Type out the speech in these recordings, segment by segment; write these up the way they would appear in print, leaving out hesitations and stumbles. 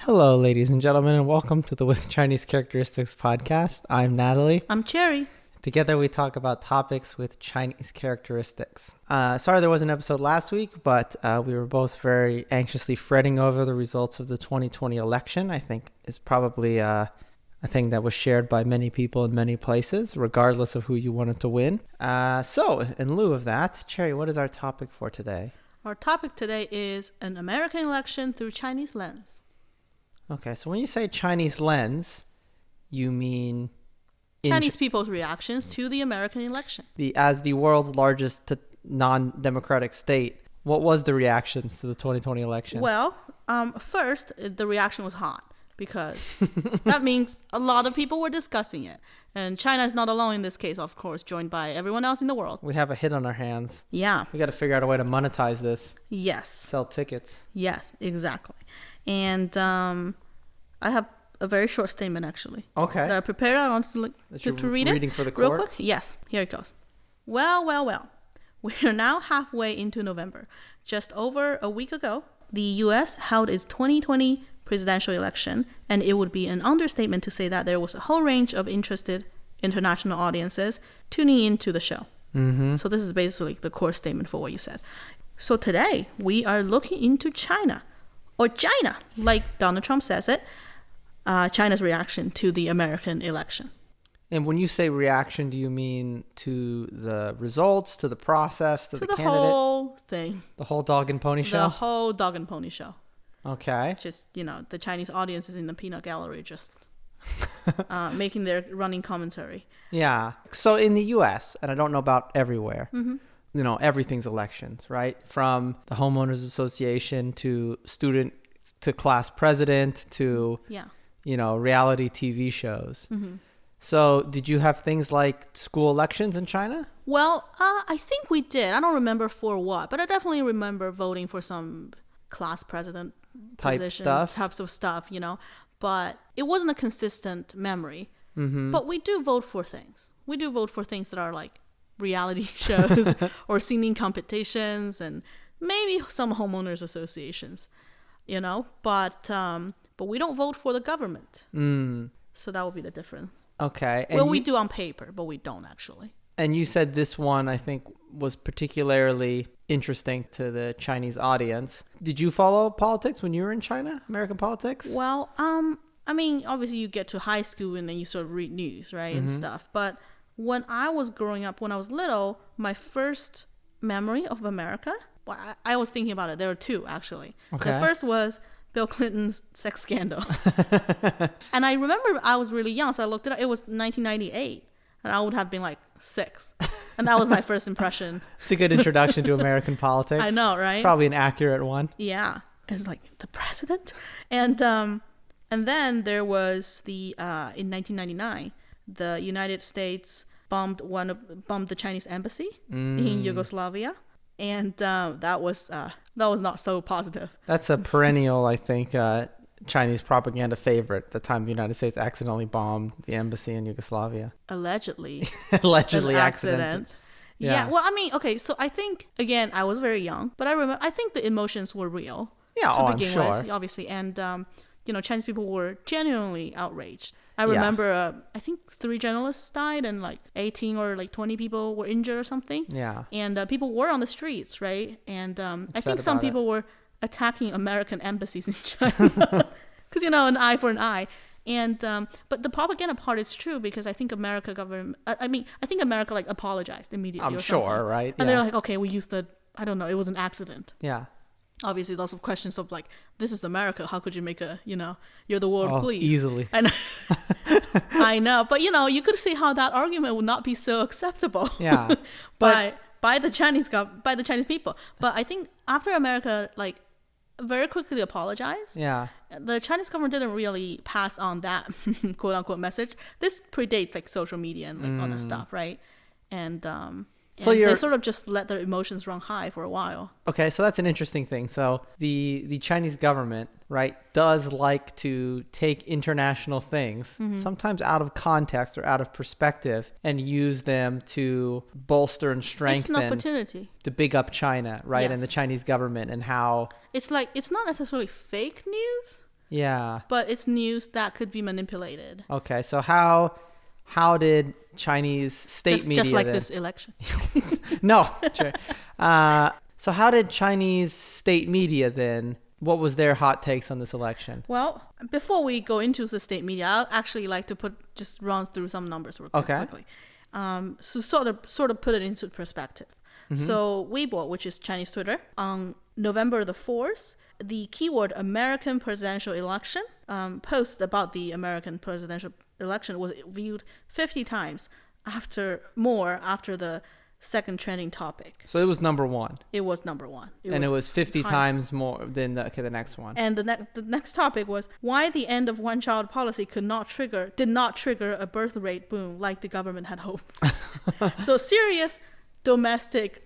Hello, ladies and gentlemen, and welcome to the With Chinese Characteristics podcast. I'm Natalie. I'm Cherry. Together we talk about topics with Chinese characteristics. Sorry there was an episode last week, but we were both very anxiously fretting over the results of the 2020 election. I think is probably a thing that was shared by many people in many places, regardless of who you wanted to win. So, in lieu of that, Cherry, what is our topic for today? Our topic today is an American election through Chinese lens. Okay, so when you say Chinese lens, you mean... Chinese people's reactions to the American election. As the world's largest non-democratic state, what was the reactions to the 2020 election? Well, first, the reaction was hot because that means a lot of people were discussing it. And China is not alone in this case, of course, joined by everyone else in the world. We have a hit on our hands. Yeah. We got to figure out a way to monetize this. Yes. Sell tickets. Yes, exactly. And I have a very short statement, actually. Okay. That I prepared. I want to read it. Reading for the court? Real quick? Yes. Here it goes. Well. We are now halfway into November. Just over a week ago, the U.S. held its 2020 presidential election, and it would be an understatement to say that there was a whole range of interested international audiences tuning into the show. Mm-hmm. So this is basically the core statement for what you said. So today, we are looking into China, or China, like Donald Trump says it, China's reaction to the American election. And when you say reaction, do you mean to the results, to the process, to the candidate? The whole thing. The whole dog and pony show? The whole dog and pony show. Okay. Just, the Chinese audiences in the peanut gallery just making their running commentary. Yeah. So in the U.S., and I don't know about everywhere, Mm-hmm. Everything's elections, right? From the homeowners association to student to class president to, reality TV shows. Mm-hmm. So did you have things like school elections in China? Well, I think we did. I don't remember for what, but I definitely remember voting for some class president types of stuff, but it wasn't a consistent memory. Mm-hmm. But we do vote for things. We do vote for things that are like reality shows or singing competitions and maybe some homeowners associations, but we don't vote for the government. So that would be the difference. Okay. And we do on paper, but we don't actually. And you said this one, I think, was particularly interesting to the Chinese audience. Did you follow politics when you were in China, American politics? Well, obviously you get to high school and then you sort of read news, right, and stuff. But when I was growing up, when I was little, my first memory of America, well, I was thinking about it. There were two, actually. Okay. The first was Bill Clinton's sex scandal. And I remember I was really young, so I looked it up. It was 1998. And I would have been like 6. And that was my first impression. It's a good introduction to American politics. I know, right? It's probably an accurate one. Yeah. It's like, the president? And then there was in 1999, the United States bombed the Chinese embassy in Yugoslavia. And that was not so positive. That's a perennial, I think, Chinese propaganda favorite. The time the United States accidentally bombed the embassy in Yugoslavia. Allegedly. Allegedly accident. Yeah. Well, okay. So I think, again, I was very young, but I think the emotions were real. Yeah, to begin I'm sure. with, obviously. And, Chinese people were genuinely outraged. I remember, I think 3 journalists died and like 18 or like 20 people were injured or something. Yeah. And people were on the streets, right? And I think some people were attacking American embassies in China because, an eye for an eye. And but the propaganda part is true because I think America like apologized immediately. I'm sure, right? And they're like, okay, we used it was an accident. Yeah. Obviously, lots of questions of like, this is America. How could you make you're the world police? Easily. I know. But, you could see how that argument would not be so acceptable. Yeah. by the Chinese people. But I think after America, like, very quickly apologized. Yeah. The Chinese government didn't really pass on that quote unquote message. This predates like social media and like all that stuff, right? And so they sort of just let their emotions run high for a while. Okay, so that's an interesting thing. So the Chinese government, right, does like to take international things, sometimes out of context or out of perspective, and use them to bolster and strengthen. It's an opportunity. To big up China, right, Yes. and the Chinese government and how... It's like, it's not necessarily fake news. Yeah. but it's news that could be manipulated. Okay. So how did Chinese state media Just like then? this election. No. Sure. So how did Chinese state media then? What was their hot takes on this election? Well, before we go into the state media, I'd actually like to just run through some numbers real quickly. So sort of put it into perspective. So Weibo, which is Chinese Twitter, on November the 4th, the keyword American presidential election post about the American presidential election was viewed 50 times after the second trending topic. So it was number one. It was number one. It was 50 times more than the next one. And the next topic was why the end of one-child policy did not trigger a birth rate boom like the government had hoped. So serious domestic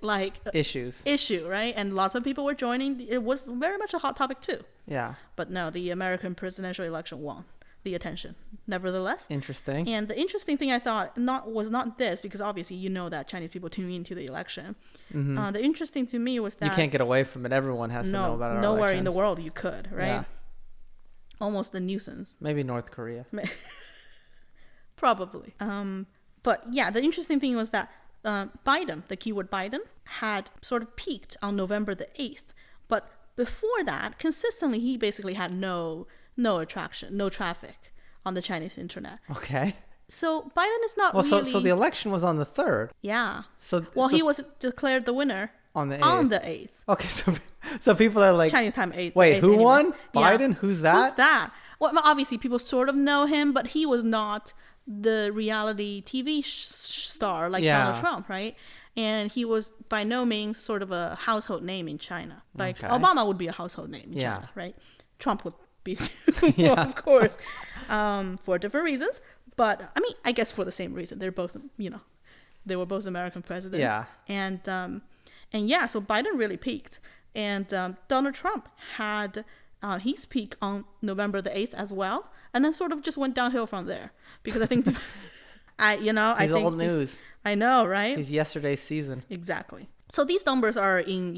issue, right? And lots of people were joining. It was very much a hot topic too. Yeah. But no, the American presidential election won the attention nevertheless. Interesting. And the interesting thing I thought was not this, because obviously you know that Chinese people tune into the election. The interesting to me was that you can't get away from it. Everyone has to know about our nowhere elections. in the world you could, right? Yeah. Almost a nuisance. Maybe North Korea. Probably. But yeah, the interesting thing was that Biden, the keyword Biden, had sort of peaked on November the 8th. But before that, consistently, he basically had no attraction, no traffic on the Chinese internet. Okay. So Biden is not really... So the election was on the 3rd. Yeah. He was declared the winner on the 8th. On the 8th. Okay, so people are like... Chinese time 8th. Wait, 8th who anyways. won? Yeah. Biden? Who's that? Who's that? Well, obviously people sort of know him, but he was not the reality TV star like Donald Trump, right? And he was by no means sort of a household name in China. Like Obama would be a household name in China, right? Trump would be too, of course, for different reasons. But I mean, I guess for the same reason. They're both, they were both American presidents. Yeah. And yeah, so Biden really peaked. And Donald Trump had his peak on November the 8th as well. And then sort of just went downhill from there. Because I think, He's old news. I know, right? He's yesterday's season. Exactly. So these numbers are in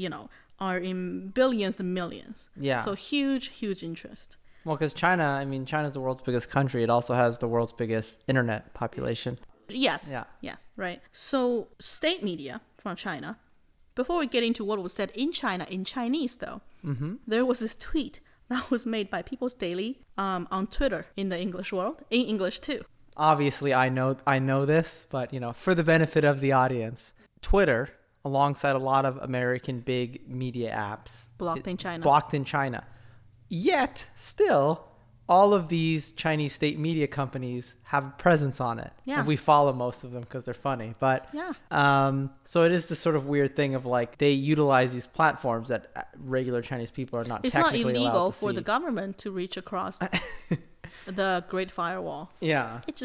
billions and millions. Yeah. So huge interest. Well, because China's the world's biggest country. It also has the world's biggest internet population. Yes. Yeah. Yes. Right. So state media from China, before we get into what was said in China, in Chinese though, there was this tweet that was made by People's Daily on Twitter in the English world, in English too. Obviously, I know this, but for the benefit of the audience, Twitter, alongside a lot of American big media apps, blocked in China. Yet, still, all of these Chinese state media companies have a presence on it. Yeah. And we follow most of them because they're funny. But yeah. So it is this sort of weird thing of they utilize these platforms that regular Chinese people are not technically allowed to see. It's not illegal for the government to reach across the Great Firewall. Yeah. It's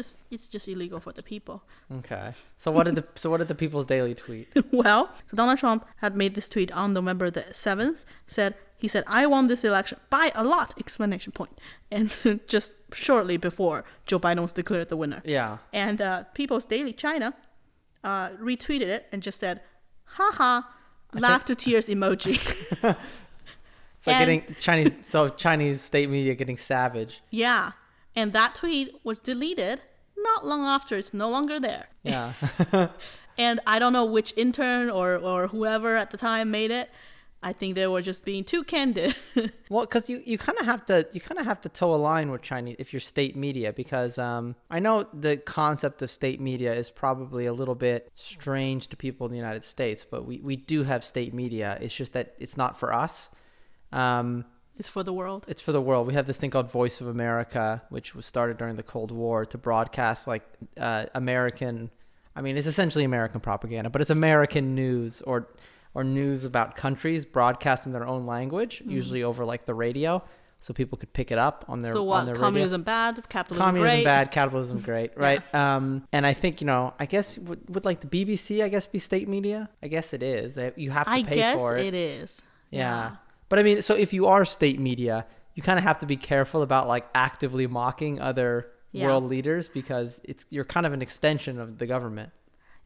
just illegal for the people. Okay. So what did the People's Daily tweet? Well, so Donald Trump had made this tweet on November the 7th. He said, "I won this election by a lot!" exclamation point. And just shortly before Joe Biden was declared the winner. Yeah. And People's Daily China retweeted it and just said, "Haha, laugh to tears emoji." Chinese state media getting savage. Yeah. And that tweet was deleted not long after. It's no longer there. Yeah. And I don't know which intern or whoever at the time made it. I think they were just being too candid. Well, because you kind of have to toe a line with Chinese if you're state media, because I know the concept of state media is probably a little bit strange to people in the United States, but we do have state media. It's just that it's not for us. It's for the world. It's for the world. We have this thing called Voice of America, which was started during the Cold War to broadcast American. I mean, it's essentially American propaganda, but it's American news or news about countries broadcast in their own language, usually over the radio, so people could pick it up on their on their communism radio. Bad, capitalism communism great. Bad, capitalism great, right? Yeah. And I think I guess would the BBC be state media? I guess it is. You have to pay for it. I guess it is. Yeah. But I mean, so if you are state media, you kind of have to be careful about actively mocking other world leaders, because you're kind of an extension of the government.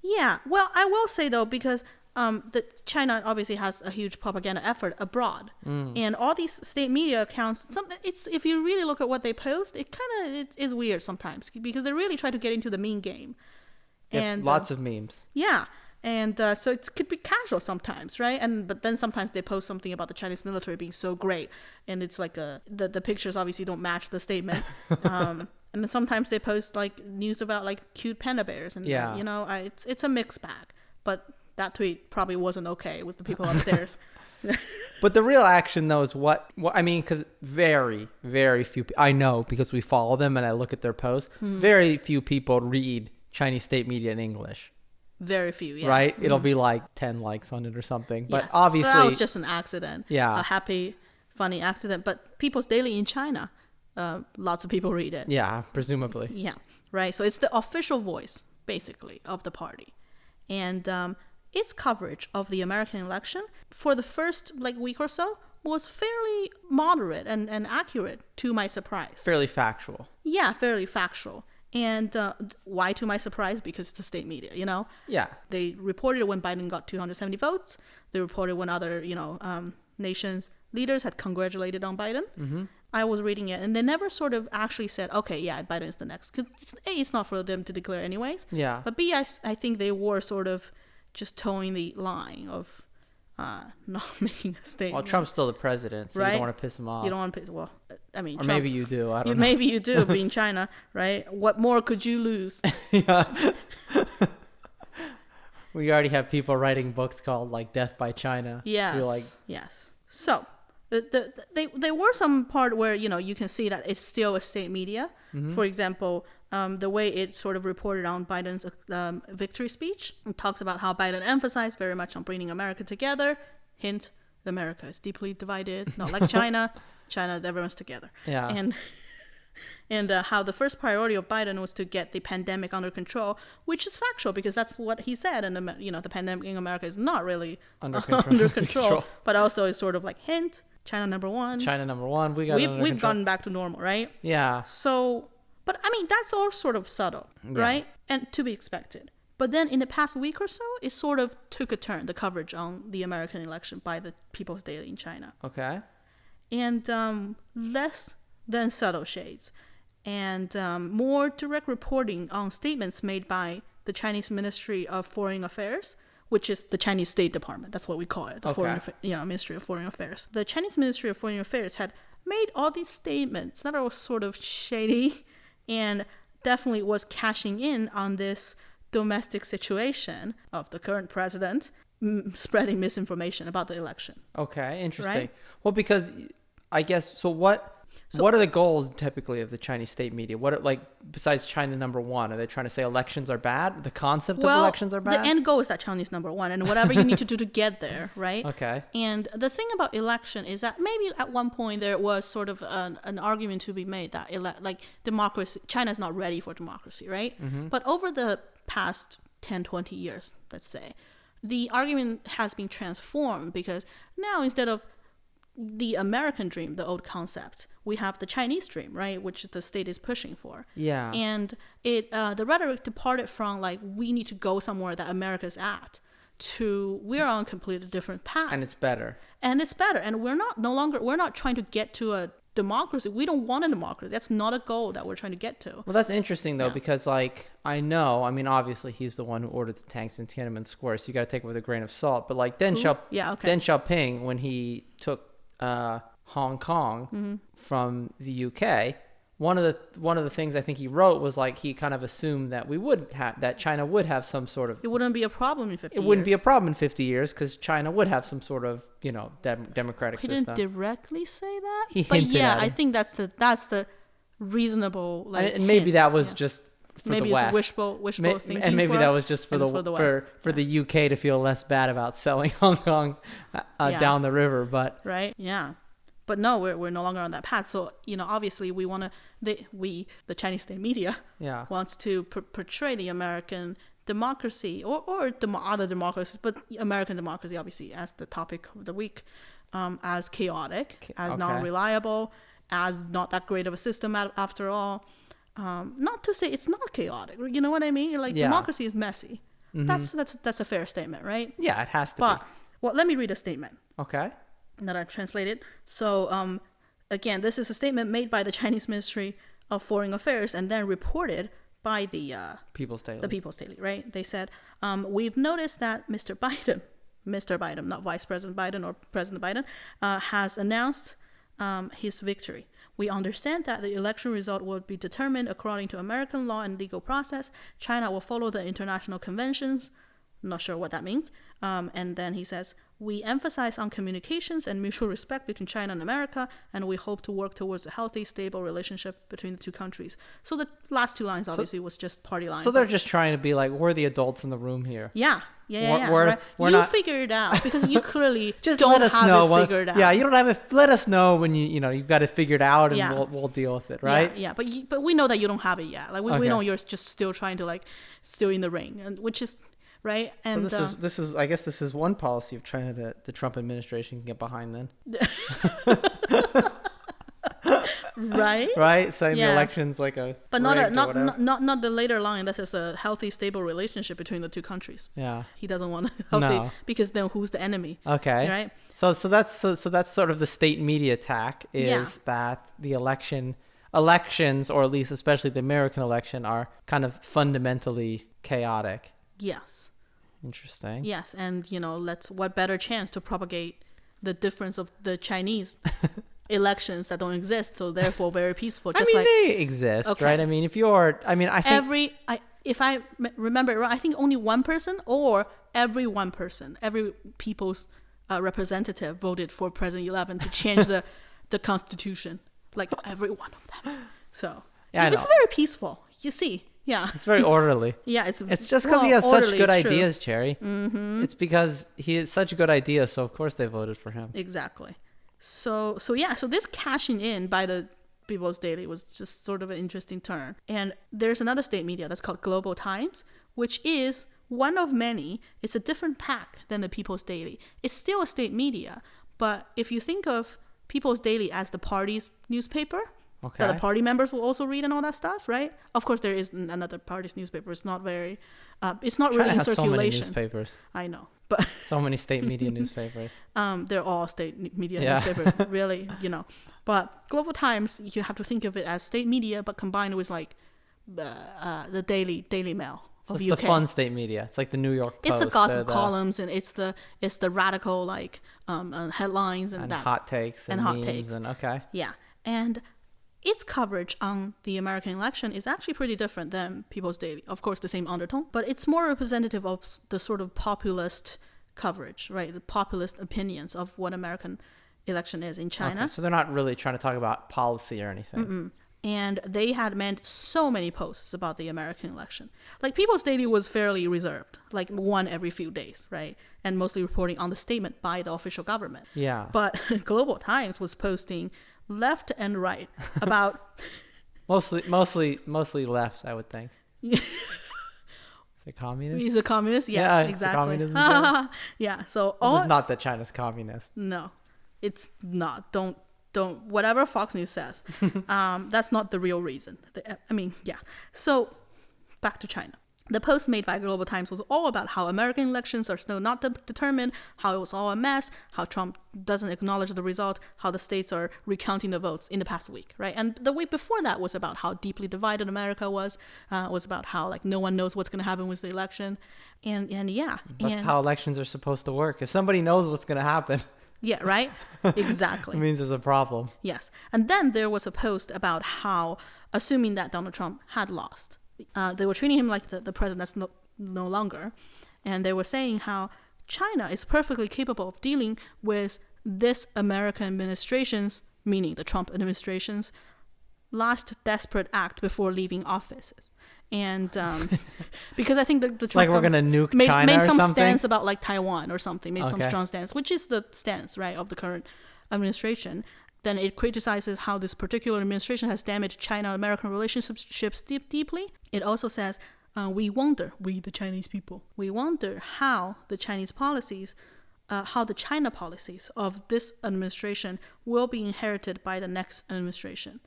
Yeah. Well, I will say though, because that China obviously has a huge propaganda effort abroad, and all these state media accounts. It's if you really look at what they post, it is weird sometimes because they really try to get into the meme game, and lots of memes. Yeah, and so it could be casual sometimes, right? But then sometimes they post something about the Chinese military being so great, and it's like the pictures obviously don't match the statement. And then sometimes they post like news about like cute panda bears, and it's a mixed bag, but. That tweet probably wasn't okay with the people upstairs. But the real action, though, is what I mean, because very, very few I know because we follow them and I look at their posts, very few people read Chinese state media in English. Very few, yeah. Right? It'll be like 10 likes on it or something. But yes. obviously... So that was just an accident. Yeah. A happy, funny accident. But People's Daily in China, lots of people read it. Yeah, presumably. Yeah, right. So it's the official voice, basically, of the party. And... its coverage of the American election for the first week or so was fairly moderate and accurate, to my surprise. Fairly factual. Yeah, fairly factual. And why to my surprise? Because it's the state media, Yeah. They reported when Biden got 270 votes. They reported when other, nations' leaders had congratulated on Biden. Mm-hmm. I was reading it, and they never sort of actually said, okay, yeah, Biden is the next. Because A, it's not for them to declare anyways. Yeah. But B, I think they were sort of just towing the line of not making a statement. Well, Trump's still the president, so right? you don't want to piss him off. You don't want to piss. Well, I mean, or Trump, maybe you do. I don't know. Maybe you do, being China, right? What more could you lose? Yeah. We already have people writing books called like "Death by China." Yes. Yes. So they were some part where you can see that it's still a state media. Mm-hmm. For example. The way it sort of reported on Biden's victory speech. It talks about how Biden emphasized very much on bringing America together. Hint, America is deeply divided, not like China. China, everyone's together. Yeah. And how the first priority of Biden was to get the pandemic under control, which is factual because that's what he said. And, the pandemic in America is not really under control. But also it's sort of like, hint, China number one. China number one. We've gotten back to normal, right? Yeah. So... But, I mean, that's all sort of subtle, right? And to be expected. But then in the past week or so, it sort of took a turn, the coverage on the American election by the People's Daily in China. Okay. And less than subtle shades. And more direct reporting on statements made by the Chinese Ministry of Foreign Affairs, which is the Chinese State Department. That's what we call it, the Ministry of Foreign Affairs. The Chinese Ministry of Foreign Affairs had made all these statements that are sort of shady and definitely was cashing in on this domestic situation of the current president spreading misinformation about the election. Okay, interesting. Right? Well, because I guess, what are the goals typically of the Chinese state media? What are, besides China number one? Are they trying to say elections are bad? The concept of elections are bad? The end goal is that Chinese number one, and whatever you need to do to get there, right? Okay. And the thing about election is that maybe at one point there was sort of an argument to be made that democracy, China's not ready for democracy, right? Mm-hmm. But over the past 10, 20 years, let's say, the argument has been transformed because now instead of the American dream, the old concept, we have the Chinese dream, right, which the state is pushing for. Yeah. And the rhetoric departed from we need to go somewhere that America's at to we're on a completely different path. And it's better. And we're not trying to get to a democracy. We don't want a democracy. That's not a goal that we're trying to get to. Well, that's interesting though, because obviously he's the one who ordered the tanks in Tiananmen Square, so you got to take it with a grain of salt. But Deng Xiaoping, when he took Hong Kong from the UK, one of the things I think he wrote was he kind of assumed that that China would have some sort of... It wouldn't be a problem in 50 years. It wouldn't be a problem in 50 years because China would have some sort of, democratic system. He didn't directly say that. He hinted at it. I think that's the reasonable... and maybe that was just... Maybe the it's West. wishful thinking. And maybe for that us, was just for the UK to feel less bad about selling Hong Kong down the river, but right, yeah. But no, we're no longer on that path. So obviously we want to the Chinese state media wants to portray the American democracy or other democracies, but American democracy obviously as the topic of the week, as chaotic, as non-reliable, as not that great of a system after all. Not to say it's not chaotic, you know what I mean? Democracy is messy, That's a fair statement, right? Yeah, it has to But well, let me read a statement be. Okay. that I translated. So again, this is a statement made by the Chinese Ministry of Foreign Affairs and then reported by the People's Daily. the People's Daily, right? They said, we've noticed that Mr. Biden, not Vice President Biden or President Biden, has announced his victory. We understand that the election result will be determined according to American law and legal process. China will follow the international conventions. Not sure what that means. And then he says, we emphasize on communications and mutual respect between China and America, and we hope to work towards a healthy, stable relationship between the two countries. So the last two lines obviously was just party lines. So they're just trying to be like, we're the adults in the room here. Yeah. We're You not... figure it out because you clearly just don't let us have know it figured out. Yeah, you don't have it. Let us know when you've got it figured out, and we'll deal with it, right? Yeah. But we know that you don't have it yet. Like we know you're just still trying to still in the ring, and which is right. And so this is I guess this is one policy of China that the Trump administration can get behind then. Right, saying the election's like a but not the later line that says a healthy, stable relationship between the two countries. Yeah, he doesn't want a healthy because then who's the enemy? Okay, right. So that's sort of the state media attack is that the elections, or at least especially the American election, are kind of fundamentally chaotic. Yes. Interesting. Yes, and what better chance to propagate the difference of the Chinese elections that don't exist, so therefore very peaceful. Just they exist, right? I mean, if I remember right, I think only one person or every people's representative voted for President 11 to change the constitution, like every one of them. So it's very peaceful. You see. Yeah. It's very orderly. Yeah, it's just because he has such good ideas, Cherry. Mm-hmm. It's because he has such good ideas, so of course they voted for him. Exactly. So this cashing in by the People's Daily was just sort of an interesting turn. And there's another state media that's called Global Times, which is one of many. It's a different pack than the People's Daily. It's still a state media, but if you think of People's Daily as the party's newspaper, that the party members will also read and all that stuff, right? Of course, there is another party's newspaper. It's not very, it's not really in circulation. So many newspapers. I know, but so many state media newspapers. They're all state media newspapers, really, But Global Times, you have to think of it as state media, but combined with the Daily Mail. So it's the fun state media. It's like the New York Post. It's the gossip columns, and it's the radical headlines and that hot takes and hot memes takes and and its coverage on the American election is actually pretty different than People's Daily. Of course, the same undertone, but it's more representative of the sort of populist coverage, right? The populist opinions of what American election is in China. Okay, so they're not really trying to talk about policy or anything. Mm-mm. And they had meant so many posts about the American election. Like People's Daily was fairly reserved, like one every few days, right? And mostly reporting on the statement by the official government. Yeah. But Global Times was posting left and right about mostly left, I would think. Is it communist? He's a communist. Yes, exactly. Yeah. So it's not that China's communist. No, it's not. Don't. Whatever Fox News says, that's not the real reason. So back to China. The post made by Global Times was all about how American elections are still not determined, how it was all a mess, how Trump doesn't acknowledge the result, how the states are recounting the votes in the past week, right? And the week before that was about how deeply divided America was about how no one knows what's going to happen with the election, and that's how elections are supposed to work. If somebody knows what's going to happen. Yeah, right? Exactly. It means there's a problem. Yes. And then there was a post about how, assuming that Donald Trump had lost, they were treating him like the president that's no longer. And they were saying how China is perfectly capable of dealing with this American administration's, meaning the Trump administration's, last desperate act before leaving office. And because I think the Trump we're gonna nuke China made or some something? stance about Taiwan or something, made some strong stance, which is the stance, right, of the current administration. Then it criticizes how this particular administration has damaged China-American relationships deeply. It also says, we the Chinese people, we wonder how the Chinese policies, how the China policies of this administration will be inherited by the next administration,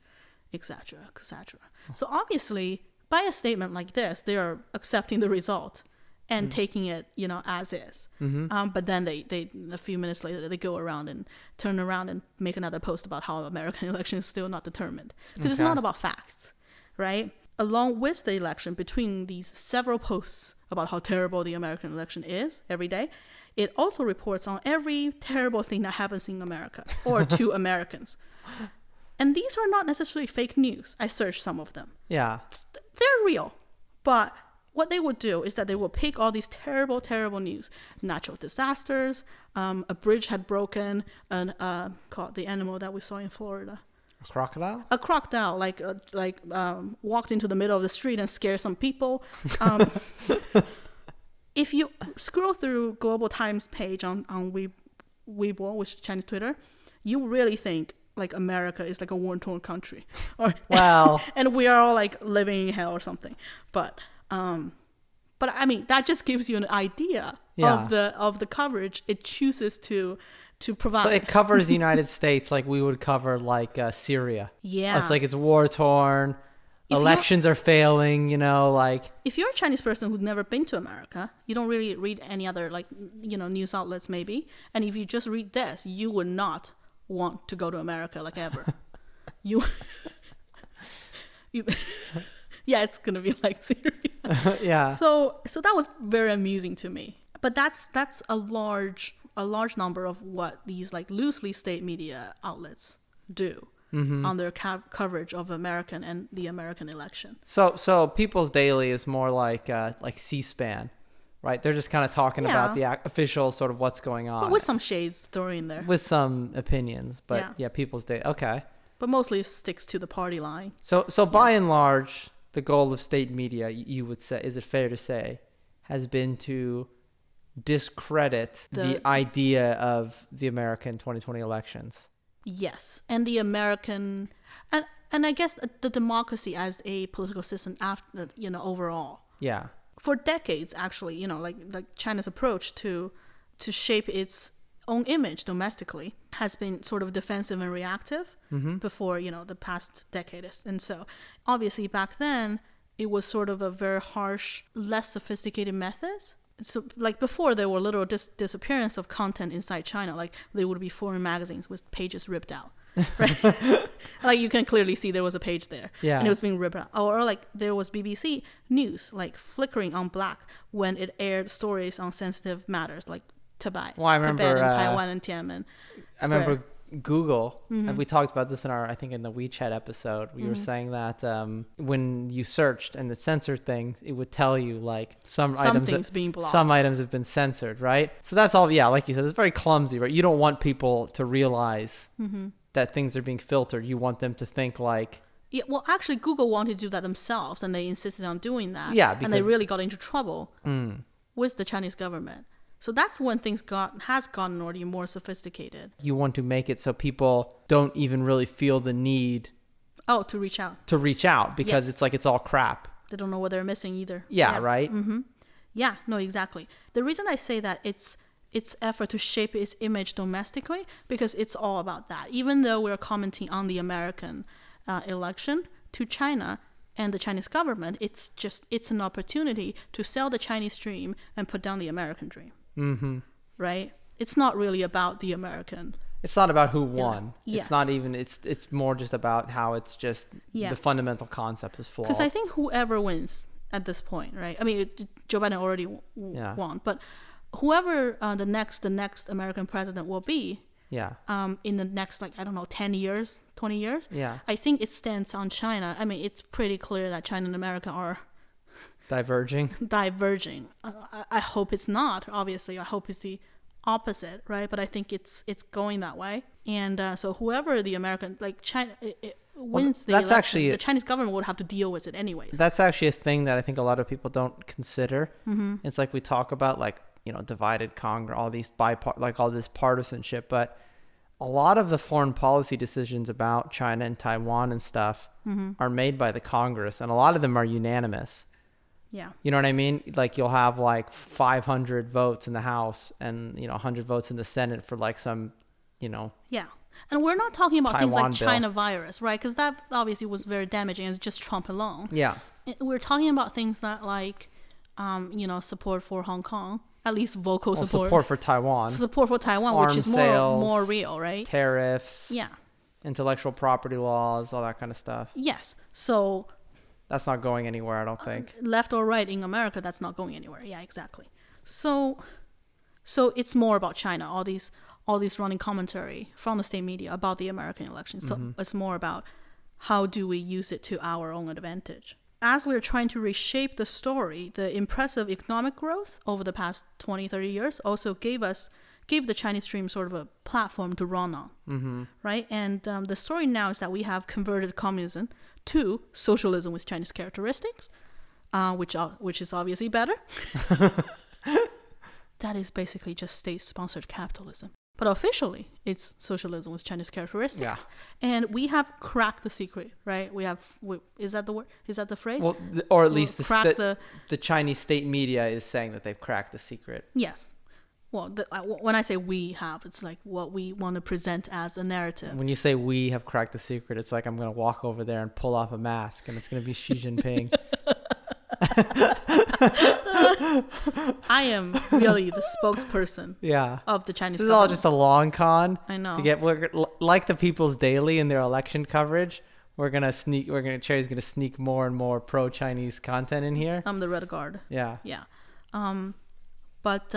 etc., etc. So obviously, by a statement like this, they are accepting the result and taking it, as is. But then they a few minutes later, they go around and turn around and make another post about how American election is still not determined. Because it's not about facts, right? Along with the election, between these several posts about how terrible the American election is every day, it also reports on every terrible thing that happens in America or to Americans. And these are not necessarily fake news. I searched some of them. Yeah. They're real. But what they would do is that they will pick all these terrible, terrible news. Natural disasters, a bridge had broken, and called the animal that we saw in Florida. A crocodile? A crocodile, walked into the middle of the street and scared some people. If you scroll through Global Times page on Weibo, which is Chinese Twitter, you really think like America is like a war-torn country, Wow. and we are all like living in hell or something. But I mean, that just gives you an idea of the coverage it chooses to provide. So it covers the United States like we would cover like Syria. Yeah. It's like it's war-torn. Elections are failing, like. If you're a Chinese person who's never been to America, you don't really read any other news outlets maybe. And if you just read this, you would not want to go to America like ever. you yeah, it's gonna be like Syria. Yeah. So that was very amusing to me. But that's a large number of what these like loosely state media outlets do on their coverage of American and the American election. So People's Daily is more like C-SPAN, right? They're just kind of talking about the official sort of what's going on. But with some shades thrown in there. With some opinions, but yeah, People's Daily. Okay. But mostly sticks to the party line. So by and large, the goal of state media, you would say, is it fair to say, has been to discredit the idea of the American 2020 elections. Yes, and the American, and I guess the democracy as a political system after, overall. Yeah. For decades, actually, like China's approach to shape its own image domestically has been sort of defensive and reactive before, the past decade. And so obviously back then, it was sort of a very harsh, less sophisticated methods. So like before, there were literal disappearance of content inside China. Like there would be foreign magazines with pages ripped out, right? Like you can clearly see there was a page there, and it was being ripped out. Or like there was BBC News like flickering on black when it aired stories on sensitive matters like Tibet, well, I remember, Tibet and Taiwan and Tiananmen Square. I remember Google, and we talked about this I think in the WeChat episode, we were saying that when you searched and it censored things, it would tell you like some items being blocked. Some items have been censored, right? So that's all, like you said, it's very clumsy, right? You don't want people to realize that things are being filtered. You want them to think like... Yeah, well, actually, Google wanted to do that themselves, and they insisted on doing that. Yeah, because... And they really got into trouble with the Chinese government. So that's when things has gotten already more sophisticated. You want to make it so people don't even really feel the need... to reach out. To reach out, because it's like it's all crap. They don't know what they're missing either. Yeah. Right? Mm-hmm. Yeah, no, exactly. The reason I say that its effort to shape its image domestically, because it's all about that. Even though we're commenting on the American election to China and the Chinese government, it's an opportunity to sell the Chinese dream and put down the American dream. Mm-hmm. Right? It's not really about the American. It's not about who won. Yes. It's not even, it's more just about how it's just, the fundamental concept is flawed. Because I think whoever wins at this point, right? I mean, Joe Biden already won, but whoever the next American president will be, in the next, 10 years, 20 years, I think it stands on China. I mean, it's pretty clear that China and America are diverging. I hope it's not, obviously. I hope it's the opposite, right? But I think it's going that way. And so whoever the American, China, wins the election, actually, the Chinese government would have to deal with it anyways. That's actually a thing that I think a lot of people don't consider. Mm-hmm. It's like we talk about divided Congress, all these all this partisanship, but a lot of the foreign policy decisions about China and Taiwan and stuff are made by the Congress, and a lot of them are unanimous. Yeah. You know what I mean? Like you'll have 500 votes in the House and 100 votes in the Senate for some, Yeah. And we're not talking about Taiwan things like bill. China virus, right? Because that obviously was very damaging. It's just Trump alone. Yeah. We're talking about things that support for Hong Kong, at least vocal Well, support. support for Taiwan. Support for Taiwan, Arms which is sales, more real, right? Tariffs. Yeah. Intellectual property laws, all that kind of stuff. Yes. So That's not going anywhere, I don't think. left or right in America, that's not going anywhere. Yeah, exactly. So it's more about China. All these running commentary from the state media about the American election. So it's more about how do we use it to our own advantage. As we're trying to reshape the story, the impressive economic growth over the past 20, 30 years also gave the Chinese dream sort of a platform to run on, right? And the story now is that we have converted communism to socialism with Chinese characteristics, which is obviously better. That is basically just state-sponsored capitalism. But officially, it's socialism with Chinese characteristics. Yeah. And we have cracked the secret, right? Is that the word? Is that the phrase? Well, or at least the Chinese state media is saying that they've cracked the secret. Yes. Well, when I say we have, it's like what we want to present as a narrative. When you say we have cracked the secret, it's like I'm going to walk over there and pull off a mask and it's going to be Xi Jinping. I am really the spokesperson of the Chinese This is government. all just a long con. I know. We're like the People's Daily in their election coverage. Cherry's gonna sneak more and more pro-Chinese content in here. I'm the Red Guard. Yeah. Yeah. But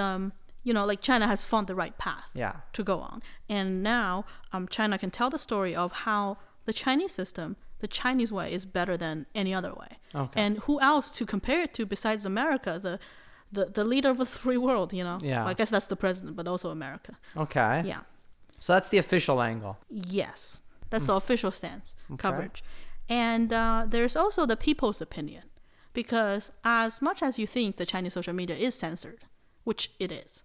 like China has found the right path to go on. And now China can tell the story of how the Chinese system, the Chinese way, is better than any other way. Okay. And who else to compare it to besides America, the leader of the free world, Yeah. Well, I guess that's the president, but also America. Okay. Yeah. So that's the official angle. Yes. That's the official stance coverage. And there's also the people's opinion. Because as much as you think the Chinese social media is censored, which it is,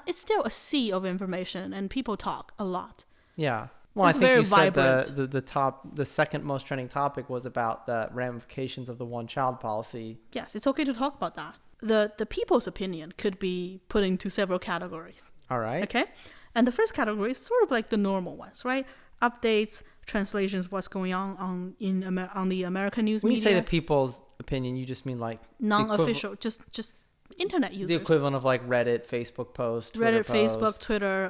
it's still a sea of information and people talk a lot. Yeah. Well, It's I think very you said vibrant. the second most trending topic was about the ramifications of the one-child policy. Yes, it's okay to talk about that. The people's opinion could be put into several categories. All right. Okay? And the first category is sort of like the normal ones, right? Updates, translations, what's going on the American news When media. you say the people's opinion, you just mean like Non-official, just internet users. the equivalent of like Reddit, Facebook posts, Twitter Reddit, Facebook, posts, Twitter,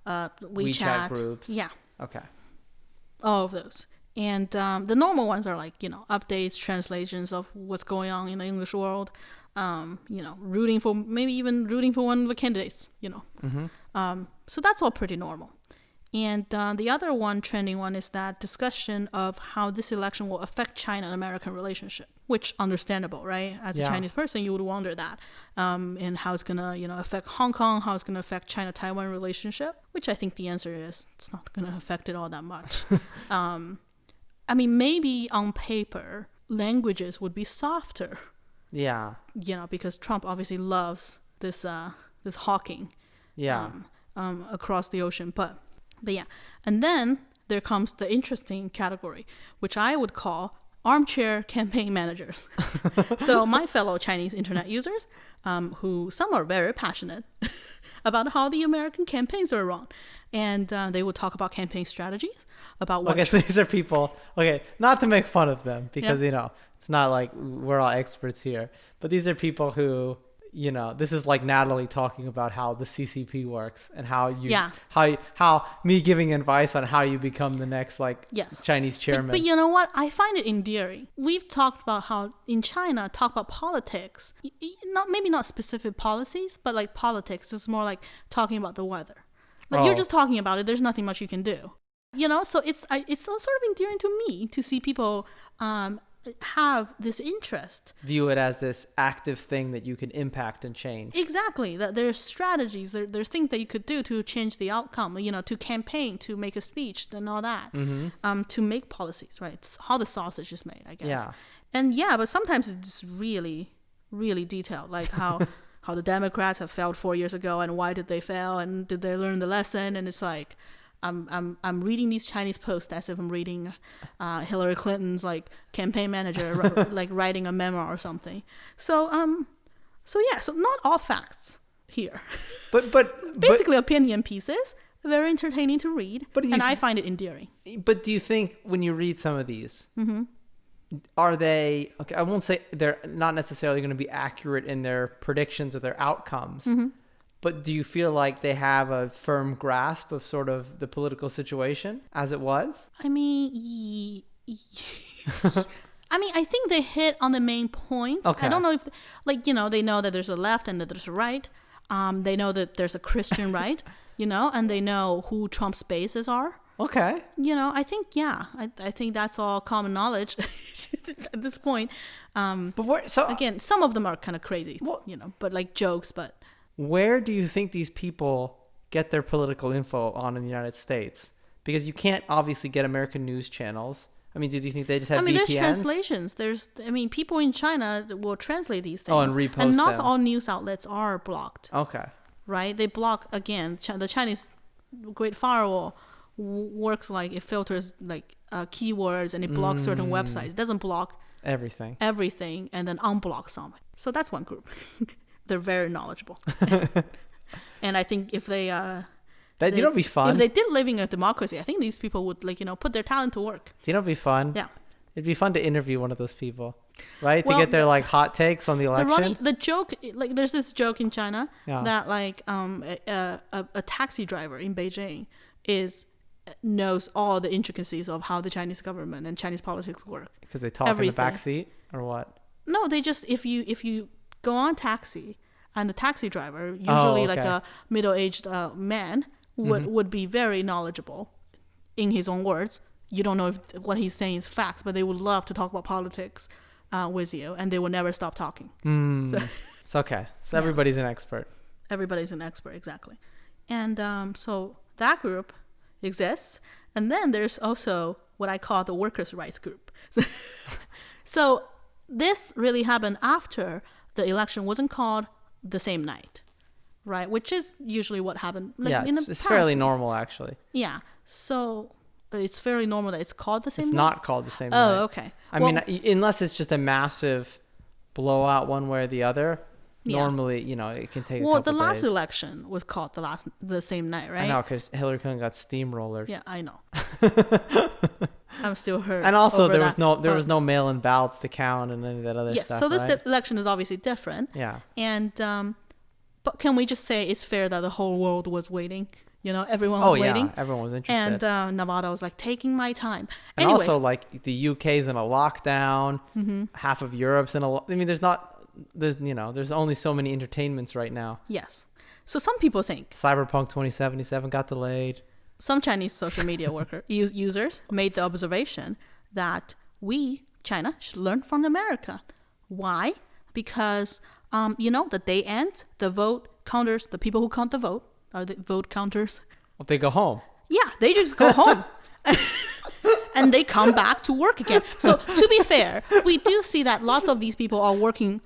WeChat groups. Yeah, Okay. all of those. And the normal ones are like, updates, translations of what's going on in the English world, rooting for one of the candidates, So that's all pretty normal. And the other trending one is that discussion of how this election will affect China and American relationship, which understandable, right? As a Chinese person, you would wonder that, and how it's gonna, affect Hong Kong, how it's gonna affect China-Taiwan relationship, which I think the answer is it's not gonna affect it all that much. Maybe on paper, languages would be softer. Yeah. Because Trump obviously loves this hawking. Yeah. Across the ocean, but yeah. And then there comes the interesting category, which I would call armchair campaign managers. So my fellow Chinese internet users, who some are very passionate about how the American campaigns are run, and they would talk about campaign strategies, about what. Okay, so these are people. Okay, not to make fun of them because it's not like we're all experts here, but these are people who. This is like Natalie talking about how the CCP works and how me giving advice on how you become the next Chinese chairman. But you know what? I find it endearing. We've talked about how in China, talk about politics, maybe not specific policies, but like politics is more like talking about the weather. Like you're just talking about it. There's nothing much you can do. So it's sort of endearing to me to see people have this interest. View it as this active thing that you can impact and change. Exactly. That there's strategies, there's things that you could do to change the outcome, to campaign, to make a speech and all that, to make policies, right? It's how the sausage is made, I guess. Yeah. And but sometimes it's just really, really detailed, like how the Democrats have failed 4 years ago and why did they fail and did they learn the lesson? And it's like, I'm reading these Chinese posts as if I'm reading Hillary Clinton's campaign manager writing a memo or something. So not all facts here. But basically opinion pieces, very entertaining to read, and I find it endearing. But do you think when you read some of these, are they, okay, I won't say they're not necessarily going to be accurate in their predictions or their outcomes, but do you feel like they have a firm grasp of sort of the political situation as it was? I mean, I think they hit on the main points. Okay. I don't know if, like, they know that there's a left and that there's a right. They know that there's a Christian right, and they know who Trump's bases are. Okay. I think, I think that's all common knowledge at this point. Again, some of them are kind of crazy, but like jokes, but. Where do you think these people get their political info on in the United States? Because you can't obviously get American news channels. I mean, do you think they just have VPNs? There's translations. People in China will translate these things. Oh, and repost And not them. all news outlets are blocked. Okay. Right? They block, again, the Chinese Great Firewall works like it filters like keywords and it blocks certain websites. It doesn't block everything and then unblock some. So that's one group. They're very knowledgeable. And I think if they... that'd be fun. If they did live in a democracy, I think these people would put their talent to work. It'd be fun. Yeah. It'd be fun to interview one of those people, right? To get their like hot takes on the election. The joke, like there's this joke in China that like a taxi driver in Beijing knows all the intricacies of how the Chinese government and Chinese politics work. Because they talk in the back seat or what? No, they just if you go on taxi and the taxi driver, usually like a middle-aged man, would be very knowledgeable in his own words. You don't know if what he's saying is facts, but they would love to talk about politics with you, and they will never stop talking. So it's okay. So everybody's an expert. Everybody's an expert, exactly. And so that group exists. And then there's also what I call the workers' rights group. So this really happened after the election wasn't called the same night, right? Which is usually what happened in the past. It's fairly normal, actually. Yeah. So it's fairly normal that it's called the same night? It's not called the same night. Oh, okay. I mean, unless it's just a massive blowout one way or the other, normally, it can take a couple days. Well, the last election was called the same night, right? I know, because Hillary Clinton got steamrollered. Yeah, I know. I'm still hurt. And also, there was no mail-in ballots to count and any of that other stuff. Yes, so this election is obviously different. Yeah. And but can we just say it's fair that the whole world was waiting? Everyone was waiting. Yeah, everyone was interested. And Nevada was like taking my time. And anyways, also, like the UK's in a lockdown. Half of Europe's in a. I mean, there's only so many entertainments right now. Yes. So some people think Cyberpunk 2077 got delayed. Some Chinese social media users made the observation that we, China, should learn from America. Why? Because, the day ends, the vote counters, the people who count the vote are the vote counters. Well, they go home. Yeah, they just go home. And they come back to work again. So to be fair, we do see that lots of these people are working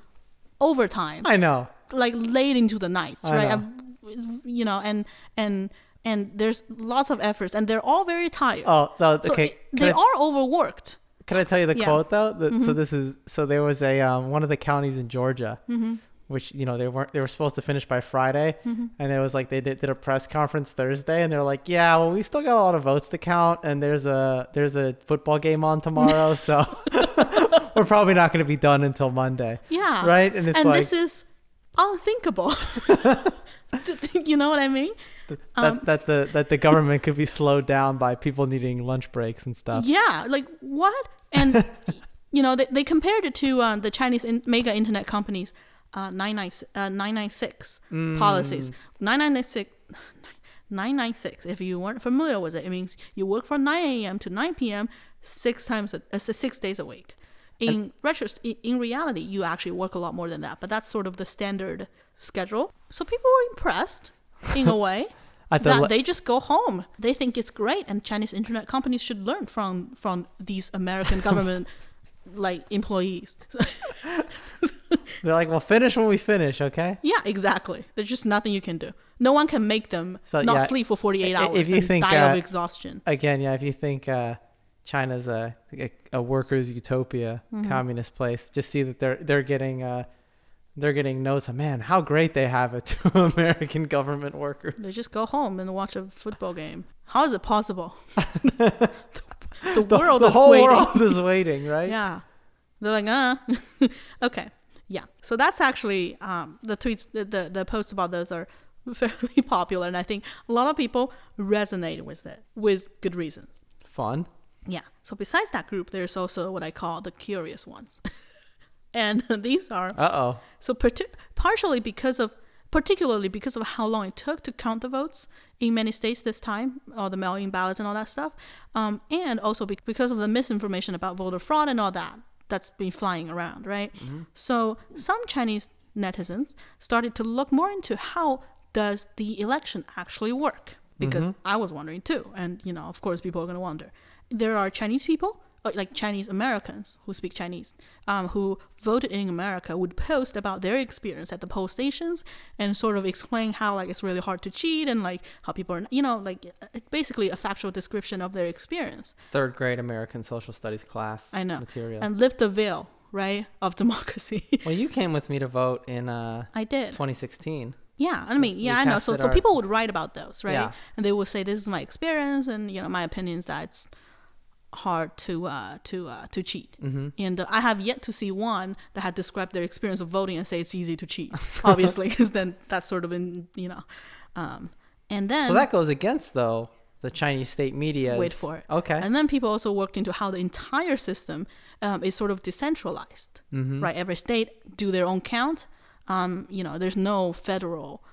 overtime. I know. Like late into the nights, right? Know. And there's lots of efforts, and they're all very tired. Oh, okay. They are overworked. Can I tell you the quote though? So there was a one of the counties in Georgia, which they were supposed to finish by Friday, and it was like they did a press conference Thursday, and they're like, yeah, well, we still got a lot of votes to count, and there's a football game on tomorrow, so we're probably not going to be done until Monday. Yeah. Right, and this is unthinkable. You know what I mean? That the government could be slowed down by people needing lunch breaks and stuff. Yeah, like what? And they compared it to the Chinese mega internet companies 996 policies. 996. If you weren't familiar with it, it means you work from 9 a.m. to 9 p.m. 6 days a week. In reality, you actually work a lot more than that, but that's sort of the standard schedule. So people were impressed in a way that they just go home. They think it's great, and Chinese internet companies should learn from these American government like employees. They're like, well, finish when we finish, okay? Yeah, exactly. There's just nothing you can do. No one can make them sleep for 48 hours if you and think, die of exhaustion. Again, if you think China's a workers' utopia, communist place, just see that they're getting notes of, man, how great they have it to American government workers. They just go home and watch a football game. How is it possible? The whole world is waiting, right? Yeah. They're like, okay. Yeah. So that's actually the tweets, the posts about those are fairly popular. And I think a lot of people resonate with it with good reasons. Fun. Yeah. So besides that group, there's also what I call the curious ones. And these are so particularly because of how long it took to count the votes in many states this time, all the mail-in ballots and all that stuff, and also because of the misinformation about voter fraud and all that's been flying around, right? So some Chinese netizens started to look more into how does the election actually work, because I was wondering too, and of course people are going to wonder. There are Chinese people, like Chinese Americans who speak Chinese, who voted in America, would post about their experience at the poll stations and sort of explain how it's really hard to cheat, and how people are, it's basically a factual description of their experience. Third grade American social studies class. I know. Material. And lift the veil, right, of democracy. Well, you came with me to vote in I did. 2016. Yeah, I mean, I know. So people would write about those, right? Yeah. And they would say, "This is my experience," and my opinion is that it's hard to cheat. And I have yet to see one that had described their experience of voting and say it's easy to cheat. Obviously, because then that's sort of and then so that goes against though the Chinese state media. Wait for it. Okay. And then people also worked into how the entire system is sort of decentralized, right? Every state do their own count. There's no federal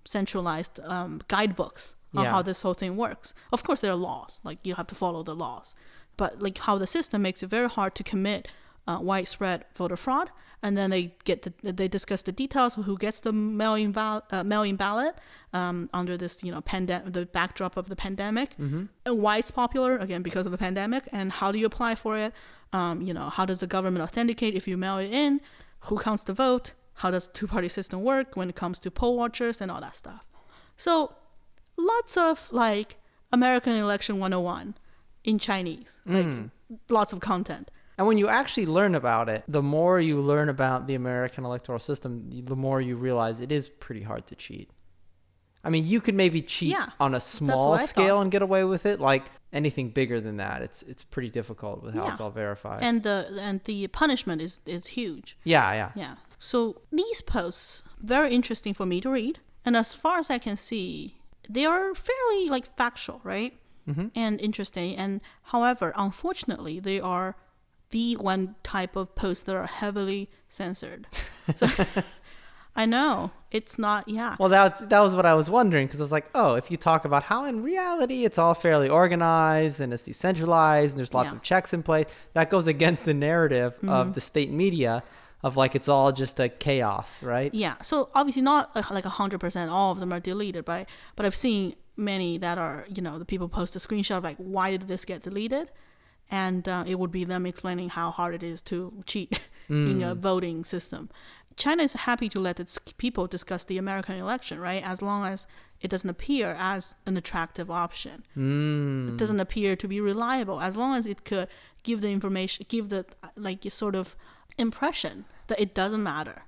centralized guidebooks on how this whole thing works. Of course, there are laws, you have to follow the laws, but how the system makes it very hard to commit widespread voter fraud. And then they discuss the details of who gets the mail-in ballot under this the backdrop of the pandemic, and why it's popular, again because of the pandemic, and how do you apply for it, how does the government authenticate if you mail it in, who counts the vote, how does two-party system work when it comes to poll watchers and all that stuff. So lots of American election 101 in Chinese, lots of content. And when you actually learn about it, the more you learn about the American electoral system, the more you realize it is pretty hard to cheat. I mean, you could maybe cheat on a small scale and get away with it. Anything bigger than that, it's pretty difficult with how it's all verified. And the punishment is huge. Yeah. So these posts, very interesting for me to read. And as far as I can see, they are fairly factual, right? And interesting. And however, unfortunately, they are the one type of posts that are heavily censored. So I know it's not. Yeah. Well, that was what I was wondering, because I was like, oh, if you talk about how in reality it's all fairly organized and it's decentralized and there's lots of checks in place, that goes against the narrative of the state media of it's all just a chaos, right? Yeah. So obviously not 100% all of them are deleted, but I've seen many that are, the people post a screenshot of why did this get deleted? And it would be them explaining how hard it is to cheat in a voting system. China is happy to let its people discuss the American election, right? As long as it doesn't appear as an attractive option. It doesn't appear to be reliable. As long as it could give the information, give the sort of impression that it doesn't matter,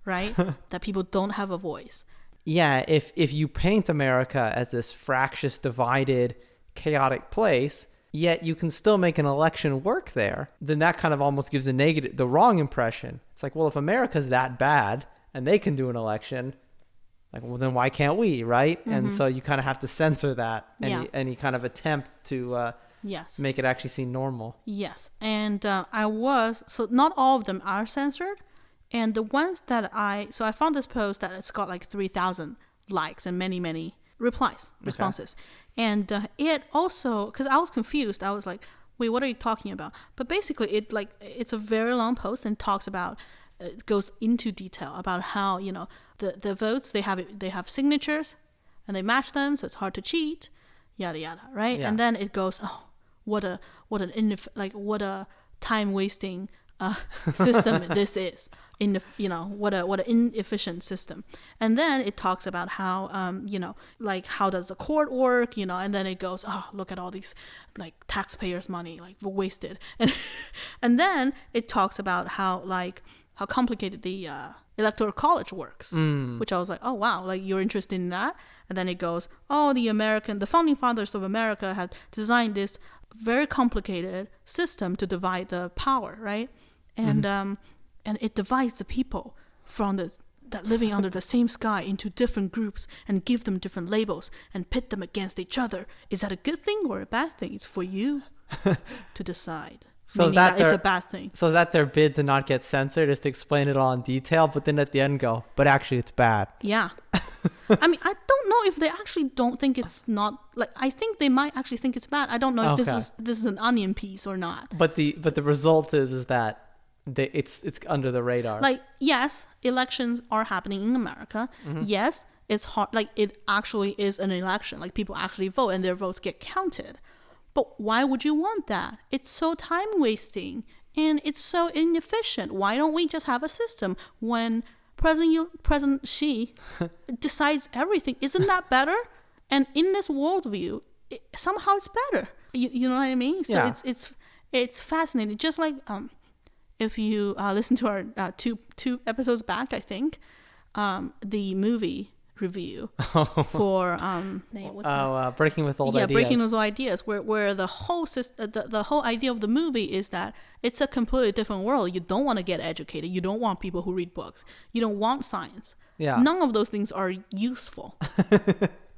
right? That people don't have a voice. Yeah, if you paint America as this fractious, divided, chaotic place, yet you can still make an election work there, then that kind of almost gives the wrong impression. It's well, if America's that bad and they can do an election, well, then why can't we, right? And so you kind of have to censor that, any kind of attempt to make it actually seem normal. Yes, and so not all of them are censored, and the ones that I found this post that it's got 3,000 likes and many responses. And it also, because I was confused, I was like, wait, what are you talking about? But basically it's a very long post and talks about, it goes into detail about how the votes, they have signatures and they match them, so it's hard to cheat, yada yada, right? And then it goes, oh, what a time wasting system this is, what an inefficient system. And then it talks about how how does the court work, and then it goes, oh, look at all these taxpayers' money wasted, and then it talks about how complicated the electoral college works, which I was like, oh wow, you're interested in that. And then it goes, oh, the founding fathers of America had designed this very complicated system to divide the power, right? and it divides the people from that living under the same sky into different groups and give them different labels and pit them against each other. Is that a good thing or a bad thing? It's for you to decide. So Meaning that it's a bad thing. So is that their bid to not get censored, is to explain it all in detail, but then at the end go, but actually it's bad? Yeah. I mean, I don't know if they actually don't think it's not, like, I think they might actually think it's bad. I don't know if this is an onion piece or not. But the result is that it's under the radar. Like, yes, elections are happening in America. Yes, it's hard. Like, it actually is an election. Like, people actually vote and their votes get counted. But why would you want that? It's so time wasting and it's so inefficient. Why don't we just have a system when President Xi decides everything? Isn't that better? And in this worldview, somehow it's better. You know what I mean? So yeah. it's fascinating. Just like if you listen to our two episodes back, I think, the movie review for Breaking with Old Ideas. Yeah, Breaking with Old Ideas, where the whole the whole idea of the movie is that it's a completely different world. You don't want to get educated. You don't want people who read books. You don't want science. Yeah. None of those things are useful.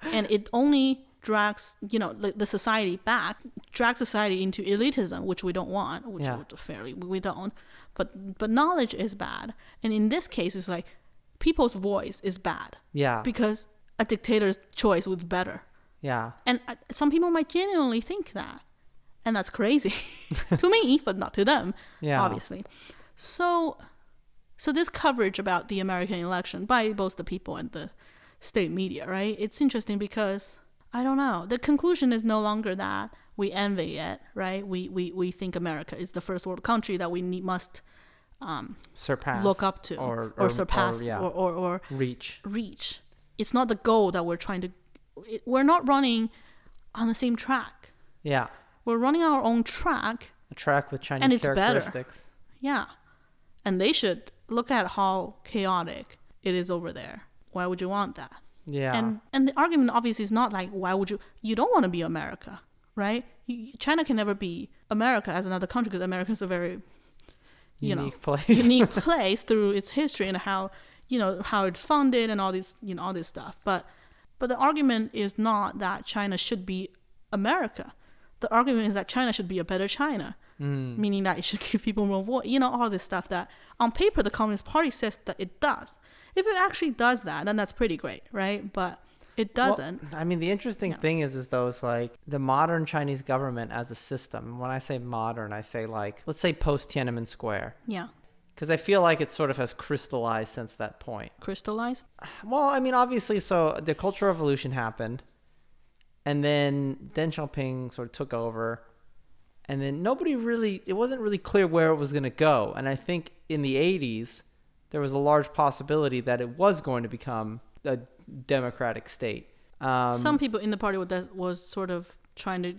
And it only drags, the society back, drags society into elitism, which we don't want, which we don't. But knowledge is bad. And in this case, it's like, people's voice is bad. Yeah. Because a dictator's choice was better. Yeah. And some people might genuinely think that. And that's crazy to me, but not to them, obviously. So this coverage about the American election by both the people and the state media, right? It's interesting because, I don't know, the conclusion is no longer that we envy it, right? We think America is the first world country that we must surpass, look up to, or surpass, or reach. It's not the goal that we're trying to. We're not running on the same track. Yeah, we're running our own track. A track with Chinese and it's characteristics. Better. Yeah, and they should look at how chaotic it is over there. Why would you want that? Yeah, and the argument obviously is not like, why would you don't want to be America, right? China can never be America as another country because America is a very unique place through its history and how it's funded and all this stuff. But the argument is not that China should be America. The argument is that China should be a better China, meaning that it should give people more voice. All this stuff that on paper the Communist Party says that it does. If it actually does that, then that's pretty great, right? But it doesn't. Well, I mean, the interesting thing is those, like, the modern Chinese government as a system. When I say modern, I say, like, let's say post Tiananmen Square. Yeah. Because I feel like it sort of has crystallized since that point. Crystallized? Well, I mean, obviously, so the Cultural Revolution happened, and then Deng Xiaoping sort of took over, and then it wasn't really clear where it was going to go. And I think in the 80s, there was a large possibility that it was going to become a democratic state. Some people in the party was sort of trying to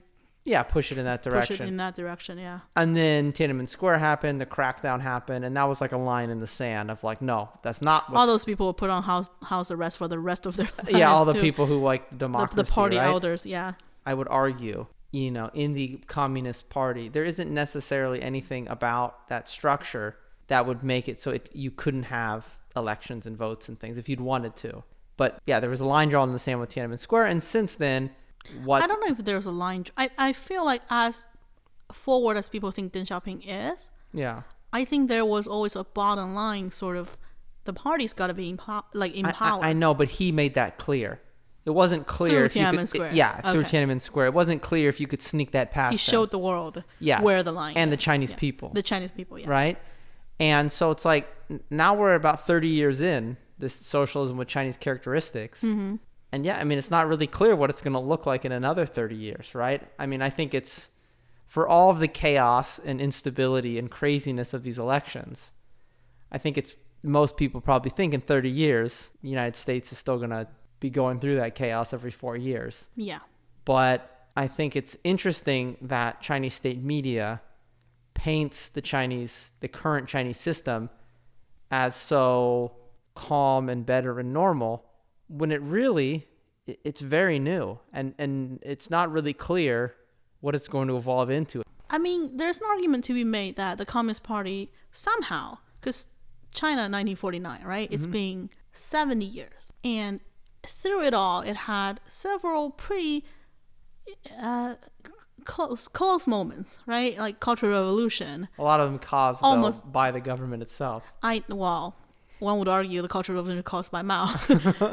push it in that direction. Yeah. And then Tiananmen Square happened, the crackdown happened, and that was like a line in the sand of like, no, that's not all those people were put on house arrest for the rest of their lives. Yeah, all the people who like democracy, the party right? elders. Yeah, I would argue, in the Communist Party, there isn't necessarily anything about that structure that would make it so you couldn't have elections and votes and things if you'd wanted to. But yeah, there was a line drawn in the sand with Tiananmen Square, and since then, I don't know if there's a line. I feel like as forward as people think Deng Xiaoping is, I think there was always a bottom line, sort of, the party's got to be in power. I know, but he made that clear. It wasn't clear through Tiananmen Square. Through Tiananmen Square. It wasn't clear if you could sneak that past. He showed the world where the line and is. The Chinese people. The Chinese people, yeah. Right? And so it's like, now we're about 30 years in this socialism with Chinese characteristics. Mm-hmm. And yeah, I mean, it's not really clear what it's going to look like in another 30 years, right? I mean, I think it's, for all of the chaos and instability and craziness of these elections, I think it's, most people probably think in 30 years, the United States is still going to be going through that chaos every 4 years. Yeah. But I think it's interesting that Chinese state media paints the current Chinese system as so calm and better and normal, when it's very new and it's not really clear what it's going to evolve into. I mean, there's an argument to be made that the Communist Party somehow, because China 1949, right? It's been 70 years. And through it all, it had several pretty close moments, right? Like Cultural Revolution. A lot of them caused Almost by the government itself. One would argue the Cultural Revolution caused by Mao,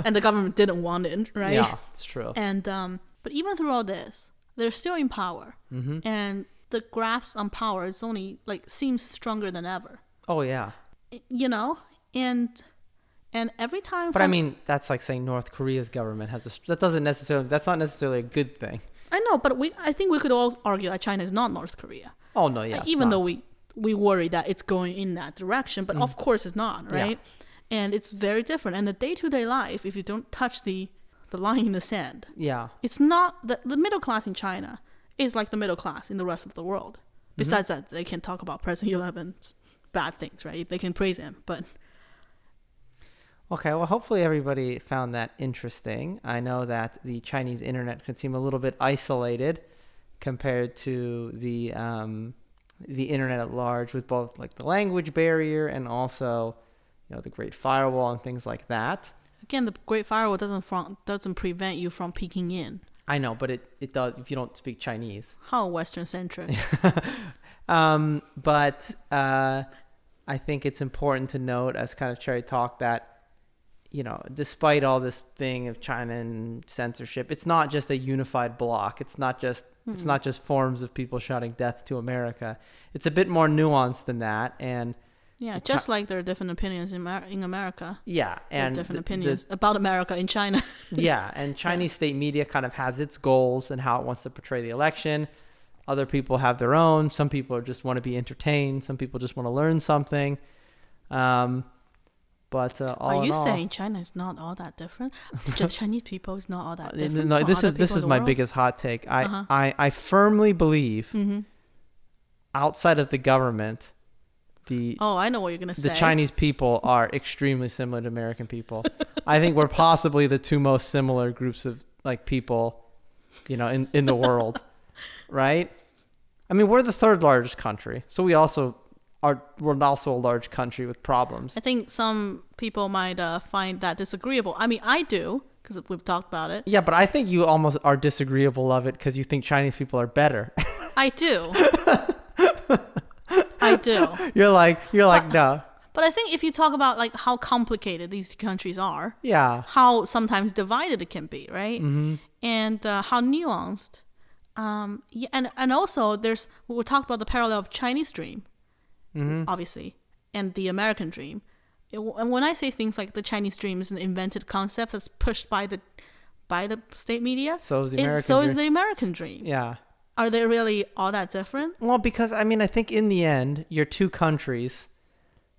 and the government didn't want it, right? Yeah, it's true. And but even through all this, they're still in power, and the grasp on power is only like seems stronger than ever. Oh yeah. You know, and every time. But I mean, that's like saying North Korea's government has that's not necessarily a good thing. I know, but I think we could all argue that China is not North Korea. Oh no, yeah. Even though we worry that it's going in that direction, but of course it's not, right? Yeah. And it's very different. And the day-to-day life, if you don't touch the line in the sand, it's not the middle class in China is like the middle class in the rest of the world. Besides that, they can talk about President 11's bad things, right? They can praise him, but. Okay, well, hopefully everybody found that interesting. I know that the Chinese internet can seem a little bit isolated compared to the internet at large, with both like the language barrier and also, the Great Firewall and things like that. Again, the Great Firewall doesn't prevent you from peeking in. I know, but it does if you don't speak Chinese. How Western centric. But I think it's important to note, as kind of Cherry talk, that despite all this thing of China and censorship, it's not just a unified bloc. It's not just forums of people shouting death to America. It's a bit more nuanced than that. And just like there are different opinions in America. Yeah, and different opinions about America in China. Yeah, and Chinese state media kind of has its goals and how it wants to portray the election. Other people have their own. Some people just want to be entertained. Some people just want to learn something. But are you saying China is not all that different? The Chinese people is not all that different? No, this is my biggest hot take. I firmly believe outside of the government, I know what you're gonna say. The Chinese people are extremely similar to American people. I think we're possibly the two most similar groups of like people, in the world, right? I mean, we're the third largest country, so we're also a large country with problems. I think some people might find that disagreeable. I mean, I do, because we've talked about it. Yeah, but I think you almost are disagreeable of it because you think Chinese people are better. I do. I do. You're like no. But I think if you talk about like how complicated these countries are, how sometimes divided it can be, right? Mm-hmm. And how nuanced. And also we'll talk about the parallel of Chinese dream. Obviously, and the American dream. And when I say things like the Chinese dream is an invented concept that's pushed by the state media, so is the American dream. Yeah. Are they really all that different? Well, because I mean, I think in the end, you're two countries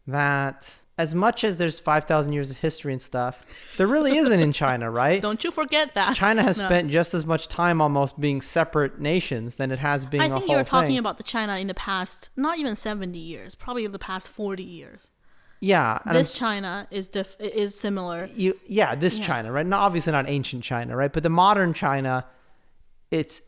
that, as much as there's 5,000 years of history and stuff, there really isn't in China, right? Don't you forget that. China has spent just as much time almost being separate nations than it has being a whole thing. I think you were talking about the China in the past, not even 70 years, probably the past 40 years. Yeah. This China is similar. China, right? No, obviously not ancient China, right? But the modern China, it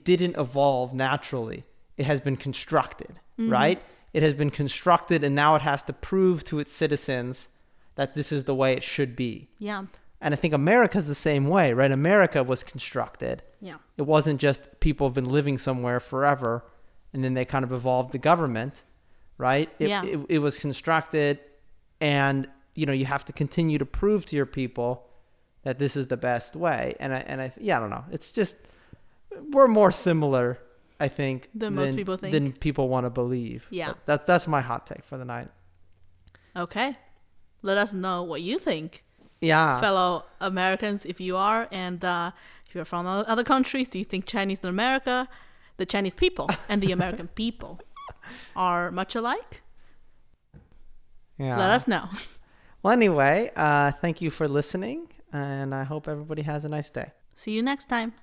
didn't evolve naturally. It has been constructed, right? It has been constructed, and now it has to prove to its citizens that this is the way it should be. Yeah. And I think America's the same way, right? America was constructed. Yeah. It wasn't just people have been living somewhere forever, and then they kind of evolved the government, right? It was constructed, and you have to continue to prove to your people that this is the best way. And I don't know. It's just we're more similar, I think, than most people think. Than people want to believe. Yeah. But that's my hot take for the night. Okay. Let us know what you think. Yeah. Fellow Americans, if you are, and if you're from other countries, do you think Chinese and America, the Chinese people and the American people are much alike? Yeah. Let us know. Well, anyway, thank you for listening, and I hope everybody has a nice day. See you next time.